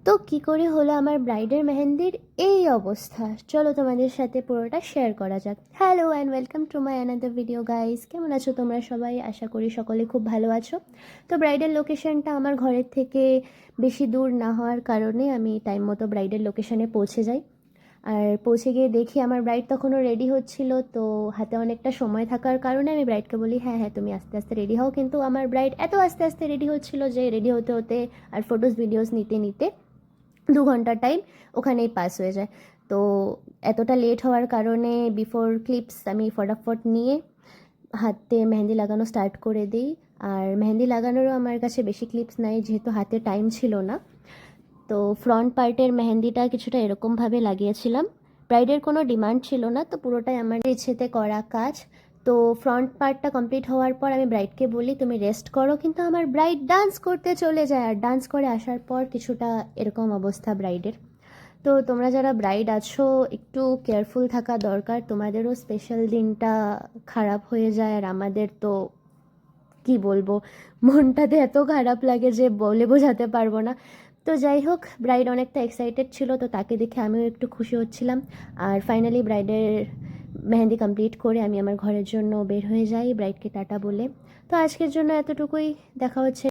তো কী করে হলো আমার ব্রাইডের মেহেন্দির এই অবস্থা, চলো তোমাদের সাথে পুরোটা শেয়ার করা যাক। Hello and welcome to my another video guys. কেমন আছো তোমরা সবাই? আশা করি সকলে খুব ভালো আছো। তো ব্রাইডের লোকেশনটা আমার ঘরের থেকে বেশি দূর না হওয়ার কারণে আমি টাইম মতো ব্রাইডের লোকেশনে পৌঁছে যাই। আর পৌঁছে গিয়ে দেখি আমার ব্রাইড তখনও রেডি হচ্ছিল। তো হাতে অনেকটা সময় থাকার কারণে আমি ব্রাইডকে বলি হ্যাঁ হ্যাঁ তুমি আস্তে আস্তে রেডি হও, কিন্তু আমার ব্রাইড এত আস্তে আস্তে রেডি হচ্ছিল যে রেডি হতে হতে আর ফটোস ভিডিওস নিতে নিতে 2 ঘন্টার টাইম ওখানেই পাস হয়ে যায়। তো এতটা লেট হওয়ার কারণে বিফোর ক্লিপস আমি ফটাফট নিয়ে হাতে মেহেন্দি লাগানো স্টার্ট করে দিই। আর মেহেন্দি লাগানোরও আমার কাছে বেশি ক্লিপস নাই, যেহেতু হাতে টাইম ছিল না। তো ফ্রন্ট পার্টের মেহেন্দিটা কিছুটা এরকমভাবে লাগিয়েছিলাম। ব্রাইডের কোনো ডিমান্ড ছিল না, তো পুরোটাই আমার ইচ্ছেতে করা কাজ। তো ফ্রন্ট পার্টটা কমপ্লিট হওয়ার পর আমি ব্রাইডকে বলি তুমি রেস্ট করো, কিন্তু আমার ব্রাইড ডান্স করতে চলে যায়। আর ডান্স করে আসার পর কিছুটা এরকম অবস্থা ব্রাইডের। তো তোমরা যারা ব্রাইড আছো একটু কেয়ারফুল থাকা দরকার, তোমাদেরও স্পেশাল দিনটা খারাপ হয়ে যায়। আর আমাদের তো কি বলবো, মনটাতে এত খারাপ লাগে যে বলে বোঝাতে পারবো না। তো যাই হোক, ব্রাইড অনেকটা এক্সাইটেড ছিল, তো তাকে দেখে আমিও একটু খুশি হচ্ছিলাম। আর ফাইনালি ব্রাইডের মেহেন্দি কমপ্লিট করে আমি আমার ঘরের জন্য বের হয়ে যাই ব্রাইডকে টাটা বলে। তো আজকের জন্য এতটুকুই, দেখা হচ্ছে